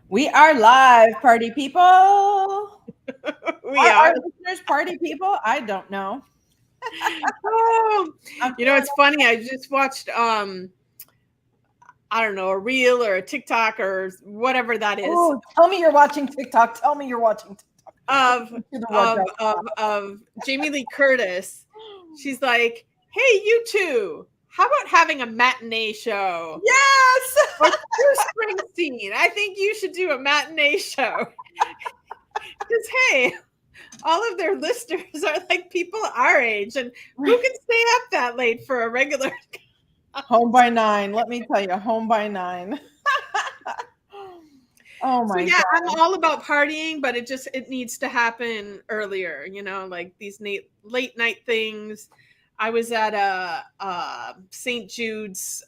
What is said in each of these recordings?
We are live, party people. We Are our are. listeners party people? I don't know. Oh, I'm feeling. it's funny. I just watched I don't know, a reel or a TikTok or whatever that is Oh, tell me you're watching TikTok. Tell me you're watching TikTok. of To the wardrobe. Jamie Lee Curtis. She's like, "Hey, you two, how about having a matinee show?" Yes. Or Bruce Springsteen, I think you should do a matinee show. Because hey, all of their listeners are like people our age, and who can stay up that late for a regular? Home by 9. Let me tell you, home by 9. Oh So my yeah, god. I'm all about partying, but it needs to happen earlier. Like these late night things. I was at a St. Jude's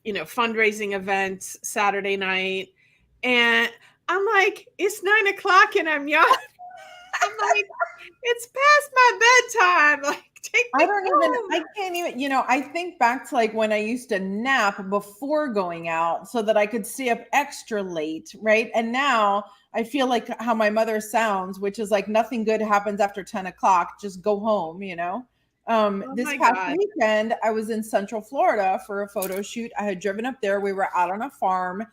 fundraising event Saturday night, and I'm like, it's 9 o'clock and I'm young. I'm like, it's past my bedtime. Like, take me home. I can't even, I think back to like when I used to nap before going out so that I could stay up extra late, right? And now I feel like how my mother sounds, which is like nothing good happens after 10 o'clock, just go home. Oh This my past God. weekend, I was in Central Florida for a photo shoot. I had driven up there. We were out on a farm.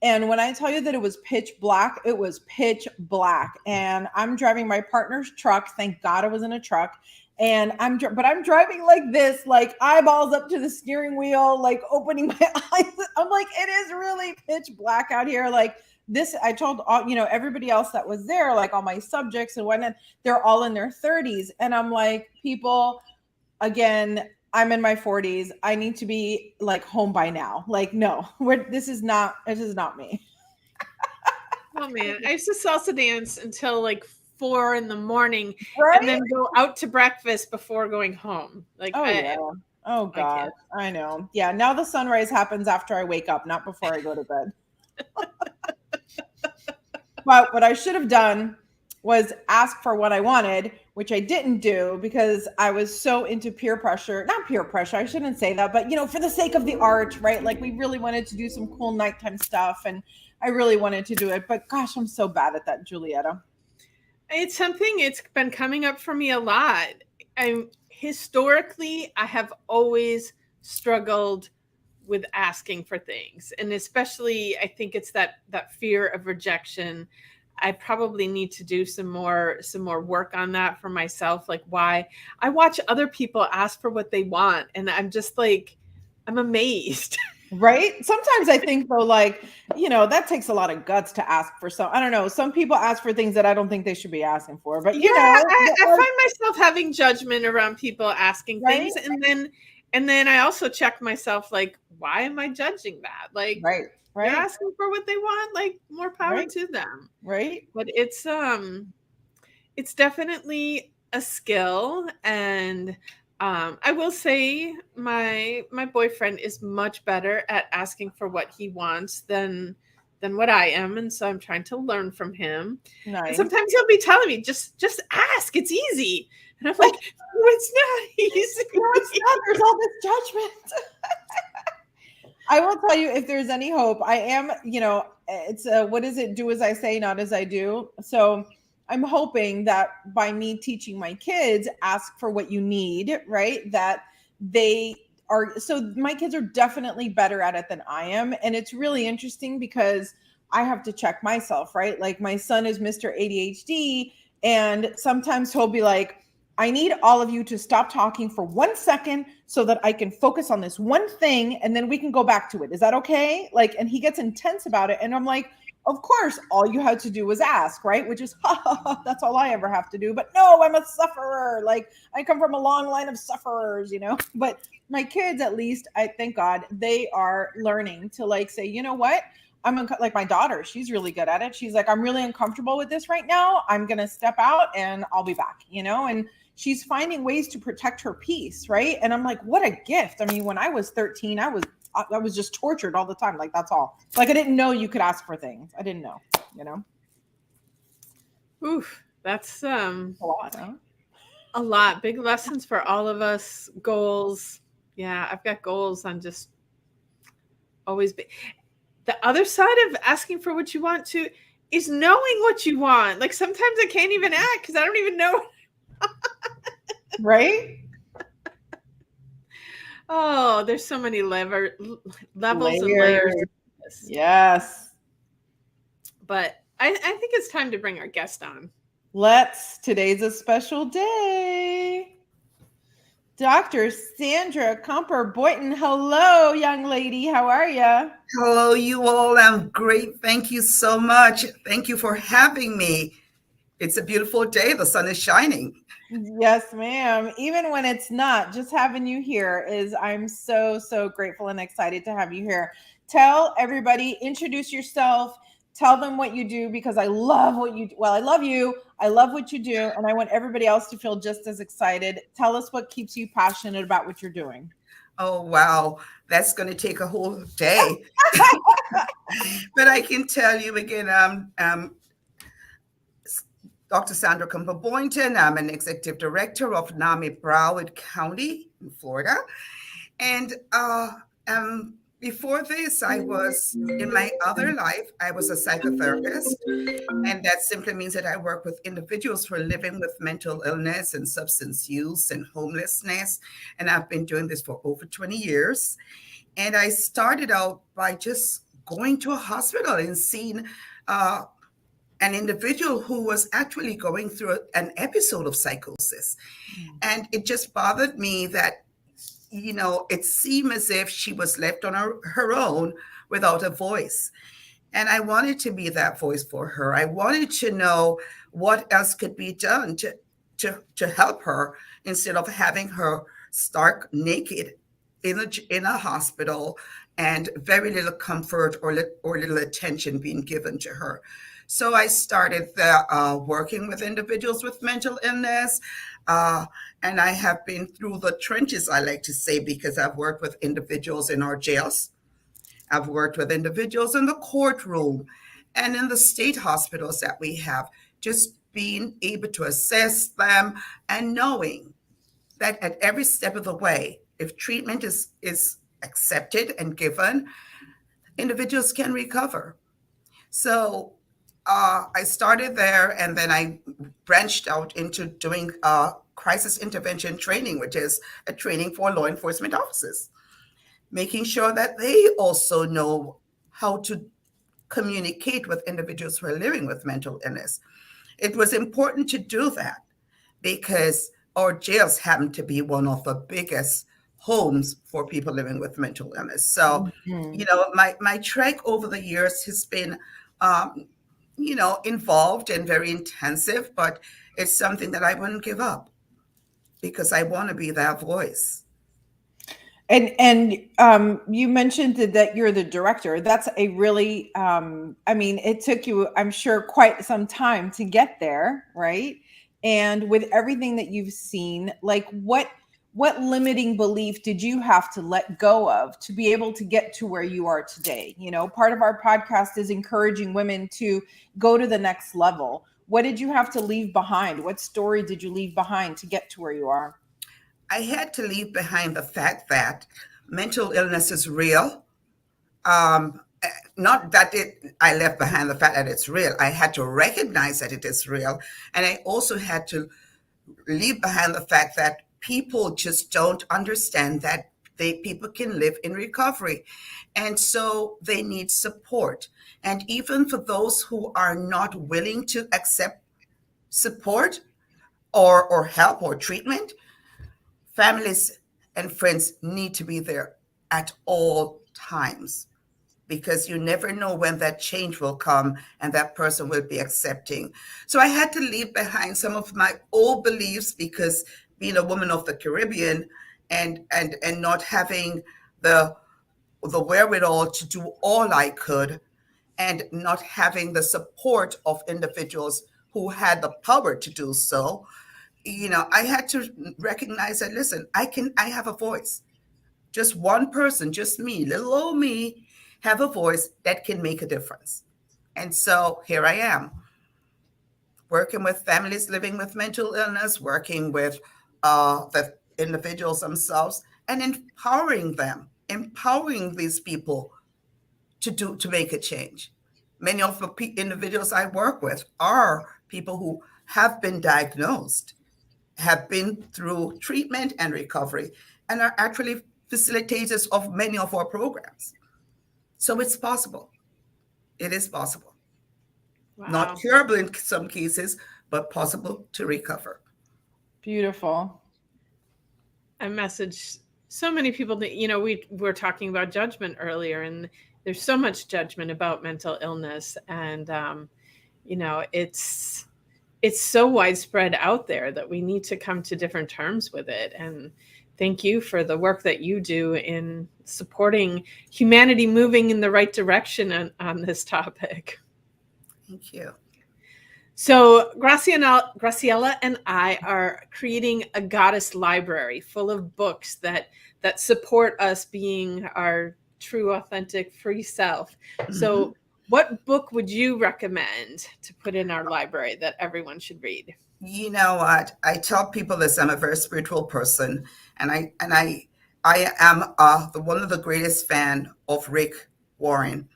And when I tell you that it was pitch black, it was pitch black. And I'm driving my partner's truck. Thank God I was in a truck. And I'm driving like this, like eyeballs up to the steering wheel, like opening my eyes. I'm like, it is really pitch black out here. Like this, I told all, everybody else that was there, like all my subjects and whatnot, they're all in their 30s. And I'm like, people, again, I'm in my 40s. I need to be like home by now. Like, no, this is not me. Oh man, I used to salsa dance until like 4 in the morning, and Right? then go out to breakfast before going home. Like, Oh yeah. Oh I God. can't. I know. Yeah. Now the sunrise happens after I wake up, not before I go to bed. But what I should have done was ask for what I wanted, which I didn't do because I was so into peer pressure. Not peer pressure, I shouldn't say that, but for the sake of the art, right? Like we really wanted to do some cool nighttime stuff and I really wanted to do it. But gosh, I'm so bad at that, Julietta. It's something. It's been coming up for me a lot. Historically, I have always struggled with asking for things, and especially I think it's that fear of rejection. I probably need to do some more work on that for myself. Like, why I watch other people ask for what they want, and I'm just like, I'm amazed. Right? Sometimes I think though, like, that takes a lot of guts to ask for some. I don't know. Some people ask for things that I don't think they should be asking for, but Yeah, I find myself having judgment around people asking right? things, and then I also check myself, like, why am I judging that? Like, Right. they're Right. asking for what they want, like, more power Right. to them. Right. But it's definitely a skill, and I will say my boyfriend is much better at asking for what he wants than what I am, and so I'm trying to learn from him. And Nice. sometimes he'll be telling me, just ask, it's easy. And I'm like, no, it's not No, it's easy. not. There's all this judgment. I will tell you if there's any hope. I am, it's what is it? Do as I say, not as I do. So I'm hoping that by me teaching my kids, ask for what you need, right? That they are, so my kids are definitely better at it than I am. And it's really interesting because I have to check myself, right? Like my son is Mr. ADHD, and sometimes he'll be like, I need all of you to stop talking for 1 second so that I can focus on this one thing and then we can go back to it. Is that okay? Like, and he gets intense about it. And I'm like, of course, all you had to do was ask, right? Which is, that's all I ever have to do. But no, I'm a sufferer. Like, I come from a long line of sufferers. But my kids, at least, I thank God, they are learning to like say, you know what? Like my daughter, she's really good at it. She's like, I'm really uncomfortable with this right now. I'm going to step out and I'll be back, and she's finding ways to protect her peace, right? And I'm like, what a gift. I mean, when I was 13, I was just tortured all the time. Like, that's all. Like, I didn't know you could ask for things. I didn't know. Oof, that's A lot, huh? a lot. Big lessons for all of us. Goals. Yeah, I've got goals on just always be. the other side of asking for what you want to is knowing what you want. Like sometimes I can't even act because I don't even know. Right? Oh, there's so many levels and layers Layers. of this. Yes. But I think it's time to bring our guest on. Today's a special day. Dr. Sandra Cumper Boynton. Hello, young lady. How are you? Hello, you all. I'm great. Thank you so much. Thank you for having me. It's a beautiful day. The sun is shining. Yes, ma'am. Even when it's not, just having you here I'm so, so grateful and excited to have you here. Tell everybody, introduce yourself, tell them what you do, because I love what you do. Well, I love you. I love what you do. And I want everybody else to feel just as excited. Tell us what keeps you passionate about what you're doing. Oh, wow. That's going to take a whole day. But I can tell you again, Dr. Sandra Cumper Boynton. I'm an executive director of NAMI Broward County in Florida. And before this, I was in my other life, I was a psychotherapist. And that simply means that I work with individuals who are living with mental illness and substance use and homelessness. And I've been doing this for over 20 years. And I started out by just going to a hospital and seeing an individual who was actually going through an episode of psychosis. And it just bothered me that, it seemed as if she was left on her own without a voice. And I wanted to be that voice for her. I wanted to know what else could be done to help her instead of having her stark naked in a hospital and very little comfort or little attention being given to her. So I started working with individuals with mental illness. And I have been through the trenches, I like to say, because I've worked with individuals in our jails. I've worked with individuals in the courtroom and in the state hospitals that we have, just being able to assess them and knowing that at every step of the way, if treatment is accepted and given, individuals can recover. So I started there, and then I branched out into doing crisis intervention training, which is a training for law enforcement officers, making sure that they also know how to communicate with individuals who are living with mental illness. It was important to do that because our jails happen to be one of the biggest homes for people living with mental illness. So, my trek over the years has been, involved and very intensive, but it's something that I wouldn't give up because I want to be that voice. And you mentioned that you're the director. That's a really, it took you, I'm sure, quite some time to get there, right? And with everything that you've seen, like what limiting belief did you have to let go of to be able to get to where you are today? Part of our podcast is encouraging women to go to the next level. What did you have to leave behind? What story did you leave behind to get to where you are? I had to leave behind the fact that mental illness is real. Not that I left behind the fact that it's real. I had to recognize that it is real. And I also had to leave behind the fact that people just don't understand that people can live in recovery. And so they need support. And even for those who are not willing to accept support or help or treatment, families and friends need to be there at all times, because you never know when that change will come and that person will be accepting. So I had to leave behind some of my old beliefs, because being a woman of the Caribbean and not having the wherewithal to do all I could, and not having the support of individuals who had the power to do so, I had to recognize that, listen, I have a voice. Just one person, just me, little old me, have a voice that can make a difference. And so here I am, working with families living with mental illness, working with the individuals themselves, and empowering them, empowering these people to make a change. Many of the individuals I work with are people who have been diagnosed, have been through treatment and recovery, and are actually facilitators of many of our programs. So it's possible. It is possible. Wow. Not curable in some cases, but possible to recover. Beautiful. I message so many people that, we were talking about judgment earlier, and there's so much judgment about mental illness. And, it's so widespread out there that we need to come to different terms with it. And thank you for the work that you do in supporting humanity moving in the right direction on this topic. Thank you. So Graciela and I are creating a goddess library full of books that support us being our true, authentic, free self. Mm-hmm. So what book would you recommend to put in our library that everyone should read? You know what? I tell people this. I'm a very spiritual person, and I am one of the greatest fan of Rick Warren,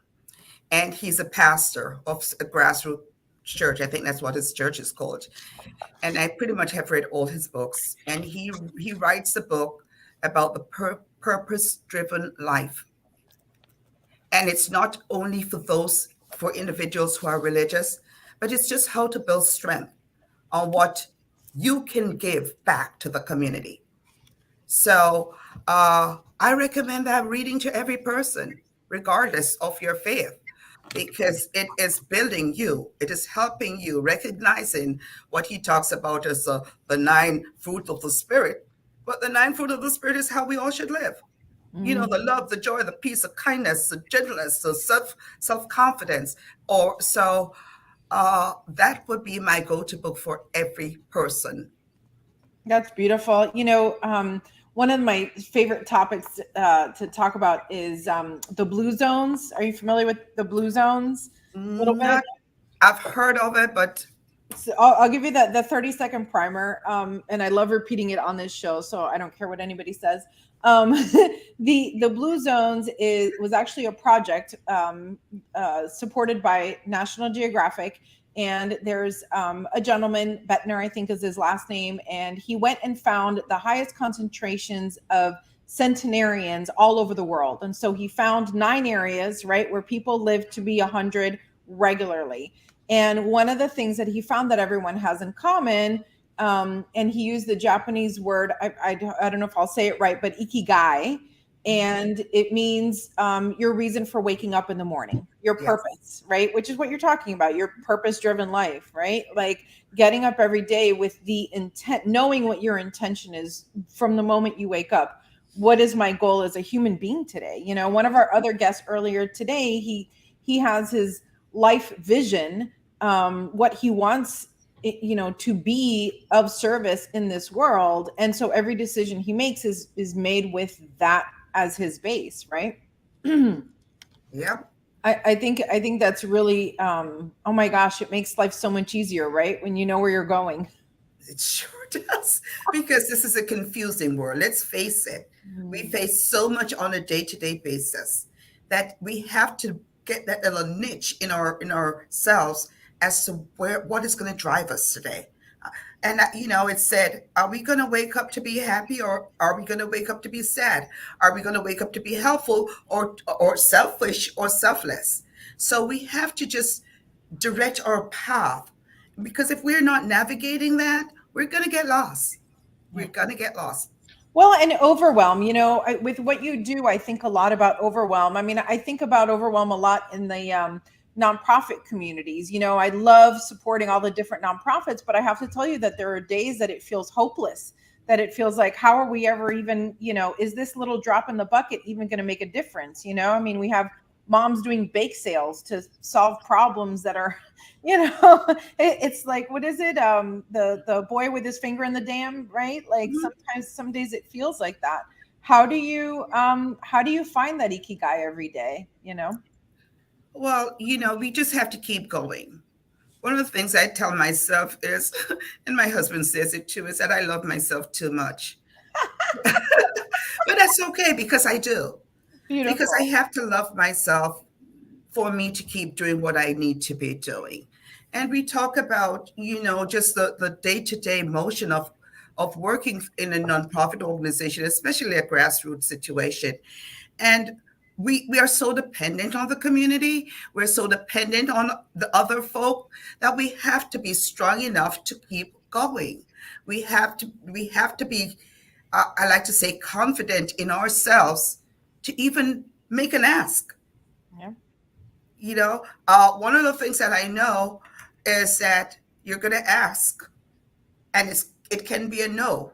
and he's a pastor of a grassroots church. I think that's what his church is called. And I pretty much have read all his books. And he writes a book about the purpose-driven life. And it's not only for individuals who are religious, but it's just how to build strength on what you can give back to the community. So I recommend that reading to every person, regardless of your faith, because it is building you. It is helping you, recognizing what he talks about as the 9 fruits of the Spirit. But the 9 fruits of the Spirit is how we all should live. Mm-hmm. The love, the joy, the peace, the kindness, the gentleness, the self-confidence. That would be my go-to book for every person. That's beautiful. One of my favorite topics to talk about is the blue zones. Are you familiar with the blue zones? A little bit? I've heard of it, but so I'll give you the 30-second primer. And I love repeating it on this show, so I don't care what anybody says. The blue zones was actually a project supported by National Geographic. And there's a gentleman, Bettner, I think is his last name, and he went and found the highest concentrations of centenarians all over the world. And so he found 9 areas, right, where people live to be 100 regularly. And one of the things that he found that everyone has in common, and he used the Japanese word, I don't know if I'll say it right, but ikigai. And it means your reason for waking up in the morning, your purpose, right? Which is what you're talking about, your purpose-driven life, right? Like getting up every day with the intent, knowing what your intention is from the moment you wake up. What is my goal as a human being today? One of our other guests earlier today, he has his life vision, what he wants, to be of service in this world. And so every decision he makes is made with that as his base, right? Yeah. I think that's really, oh my gosh, it makes life so much easier, right? When you know where you're going. It sure does, because this is a confusing world. Let's face it. We face so much on a day-to-day basis that we have to get that little niche in ourselves as to what is going to drive us today. And, it said, are we going to wake up to be happy, or are we going to wake up to be sad? Are we going to wake up to be helpful or selfish or selfless? So we have to just direct our path, because if we're not navigating that, we're going to get lost. We're going to get lost. Well, and overwhelm, with what you do, I think a lot about overwhelm. I mean, I think about overwhelm a lot in the nonprofit communities. I love supporting all the different nonprofits, but I have to tell you that there are days that it feels hopeless, that it feels like, how are we ever even, is this little drop in the bucket even going to make a difference? I mean, we have moms doing bake sales to solve problems that are, it's like, what is it? The boy with his finger in the dam, right? Like sometimes, some days it feels like that. How do you find that ikigai every day, Well, we just have to keep going. One of the things I tell myself is, and my husband says it too, is that I love myself too much. But that's okay, because I do. Beautiful. Because I have to love myself for me to keep doing what I need to be doing. And we talk about, just the day-to-day motion of working in a nonprofit organization, especially a grassroots situation. And we are so dependent on the community. We're so dependent on the other folk that we have to be strong enough to keep going. We have to be, I like to say, confident in ourselves to even make an ask. Yeah. One of the things that I know is that you're going to ask, and it can be a no,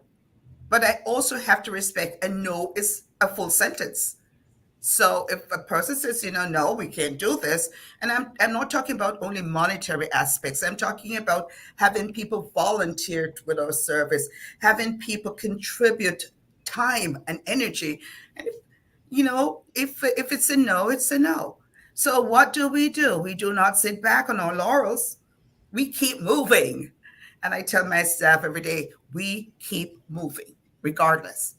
but I also have to respect a no is a full sentence. So if a person says, no, we can't do this, and I'm not talking about only monetary aspects. I'm talking about having people volunteer with our service, having people contribute time and energy. And if it's a no, it's a no. So what do? We do not sit back on our laurels. We keep moving. And I tell my staff every day, we keep moving regardless.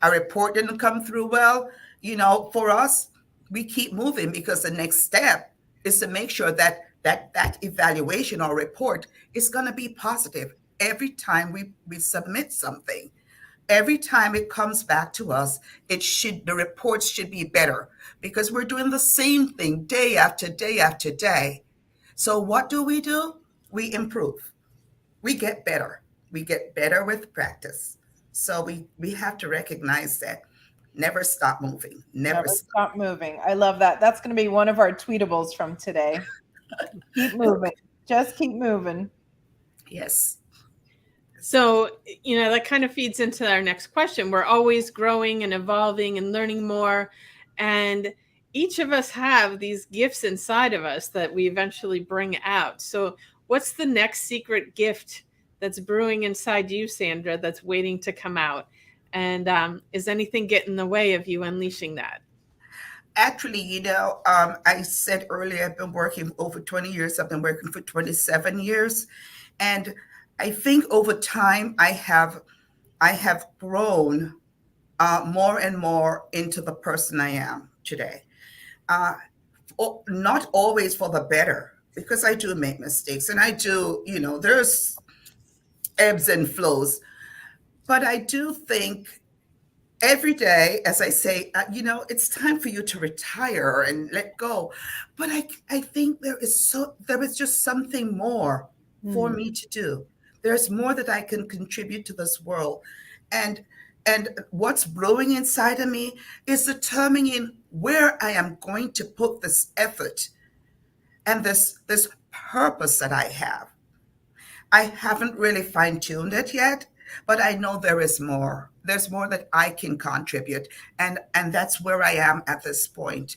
Our report didn't come through well, for us, we keep moving, because the next step is to make sure that evaluation or report is going to be positive every time we submit something. Every time it comes back to us, the reports should be better, because we're doing the same thing day after day after day. So what do? We improve. We get better. We get better with practice. So we have to recognize that. Never stop moving. Never stop. Stop moving. I love that. That's going to be one of our tweetables from today. Keep moving. Just keep moving. Yes. So, that kind of feeds into our next question. We're always growing and evolving and learning more. And each of us have these gifts inside of us that we eventually bring out. So what's the next secret gift that's brewing inside you, Sandra, that's waiting to come out? And is anything getting in the way of you unleashing that? Actually, I said earlier, I've been working over 20 years. I've been working for 27 years. And I think over time, I have grown more and more into the person I am today. Not always for the better, because I do make mistakes, and I do, there's ebbs and flows. But I do think every day, as I say, it's time for you to retire and let go. But I think there is just something more for me to do. There's more that I can contribute to this world. And what's brewing inside of me is determining where I am going to put this effort and this purpose that I have. I haven't really fine-tuned it yet, but I know there is more. There's more that I can contribute. And that's where I am at this point,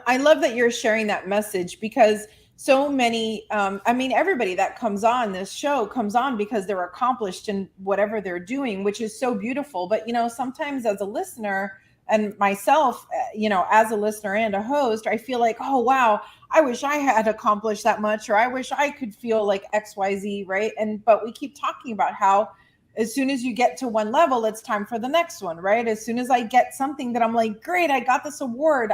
I love that you're sharing that message, because so many, everybody that comes on this show comes on because they're accomplished in whatever they're doing, which is so beautiful. But, sometimes as a listener, and myself, as a listener and a host, I feel like, oh, wow, I wish I had accomplished that much, or I wish I could feel like XYZ, right? But we keep talking about how as soon as you get to one level, it's time for the next one, right? As soon as I get something that I'm like, great, I got this award.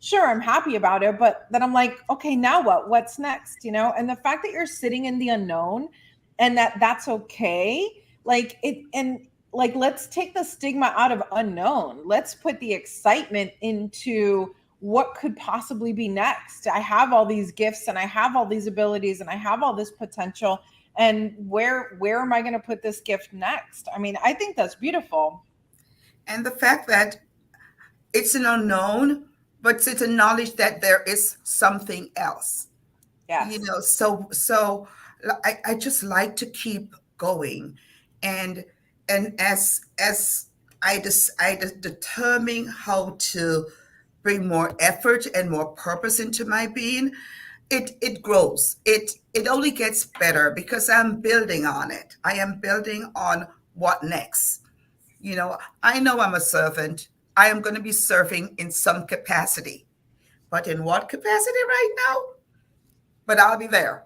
Sure, I'm happy about it, but then I'm like, okay, now what? What's next? And the fact that you're sitting in the unknown, and that's okay, let's take the stigma out of unknown. Let's put the excitement into what could possibly be next. I have all these gifts, and I have all these abilities, and I have all this potential. And where am I going to put this gift next? I think that's beautiful. And the fact that it's an unknown, but it's a knowledge that there is something else. Yes. So I just like to keep going. And as I determine how to bring more effort and more purpose into my being, it grows. It only gets better because I'm building on it. I am building on what next. I know I'm a servant. I am going to be serving in some capacity, but in what capacity right now? But I'll be there.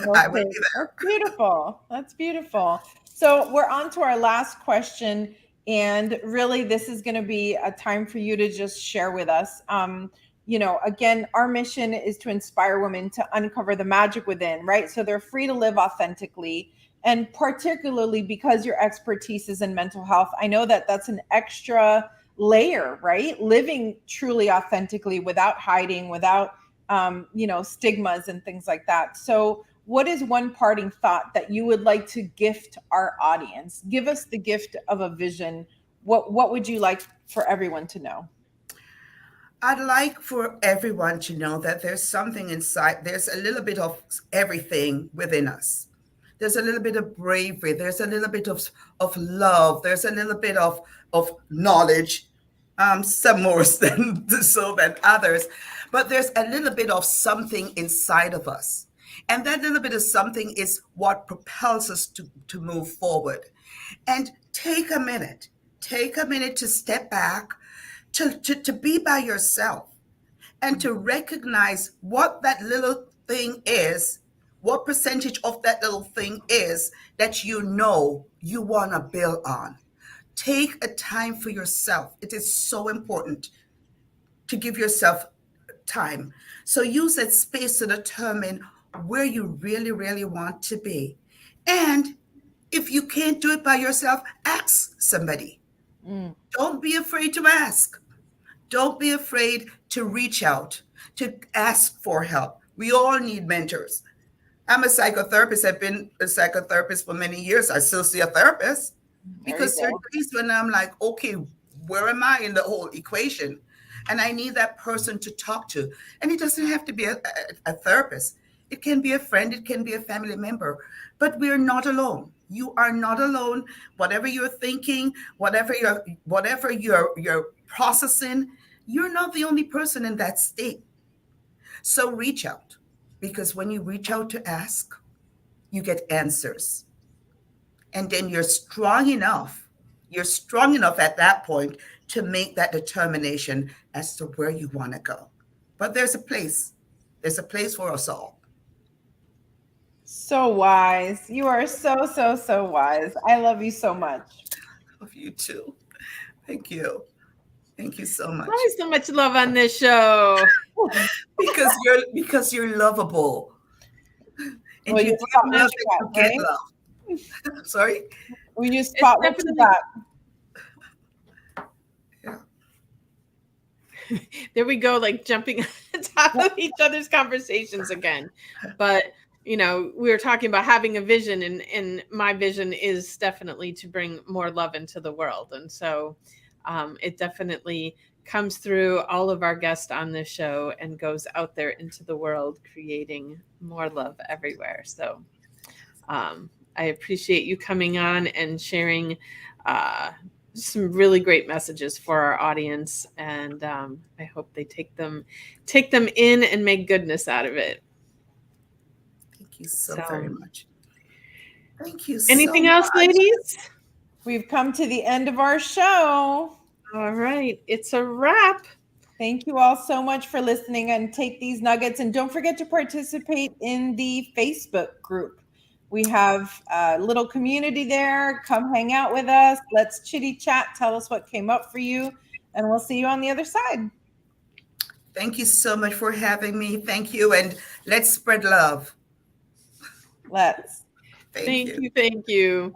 Okay. I will be there. That's beautiful. That's beautiful. So we're on to our last question. And really, this is going to be a time for you to just share with us. again, our mission is to inspire women to uncover the magic within, right? So they're free to live authentically. And particularly because your expertise is in mental health, I know that that's an extra layer, right? Living truly authentically without hiding, without, stigmas and things like that. So what is one parting thought that you would like to gift our audience? Give us the gift of a vision. What would you like for everyone to know? I'd like for everyone to know that there's something inside, there's a little bit of everything within us. There's a little bit of bravery, there's a little bit of love, there's a little bit of knowledge, some more than others, but there's a little bit of something inside of us. And that little bit of something is what propels us to move forward. And take a minute to step back, to be by yourself and to recognize what that little thing is, what percentage of that little thing is that you want to build on. Take a time for yourself. It is so important to give yourself time. So use that space to determine where you really, really want to be. And if you can't do it by yourself, ask somebody. Don't be afraid to ask. Don't be afraid to reach out, to ask for help. We all need mentors. I'm a psychotherapist. I've been a psychotherapist for many years. I still see a therapist because there are days when I'm like, okay, where am I in the whole equation? And I need that person to talk to. And it doesn't have to be a therapist. It can be a friend. It can be a family member. But we're not alone. You are not alone. Whatever you're thinking, whatever you're processing, you're not the only person in that state. So reach out, because when you reach out to ask, you get answers. And then you're strong enough at that point to make that determination as to where you want to go. But there's a place for us all. So wise. You are so, so, so wise. I love you so much. I love you too. Thank you. Thank you so much. Why so much love on this show? because you're lovable. And well, you give love and you get love. Sorry? We just spot what you got. Yeah. There we go, like jumping on top of each other's conversations again. But we were talking about having a vision, and my vision is definitely to bring more love into the world. And so it definitely comes through all of our guests on this show and goes out there into the world, creating more love everywhere. So I appreciate you coming on and sharing some really great messages for our audience. And I hope they take them in and make goodness out of it. Thank you so very much. Thank you. Anything else, ladies? We've come to the end of our show. All right. It's a wrap. Thank you all so much for listening, and take these nuggets. And don't forget to participate in the Facebook group. We have a little community there. Come hang out with us. Let's chitty chat. Tell us what came up for you, and we'll see you on the other side. Thank you so much for having me. Thank you. And let's spread love. Let's. Thank you. Thank you.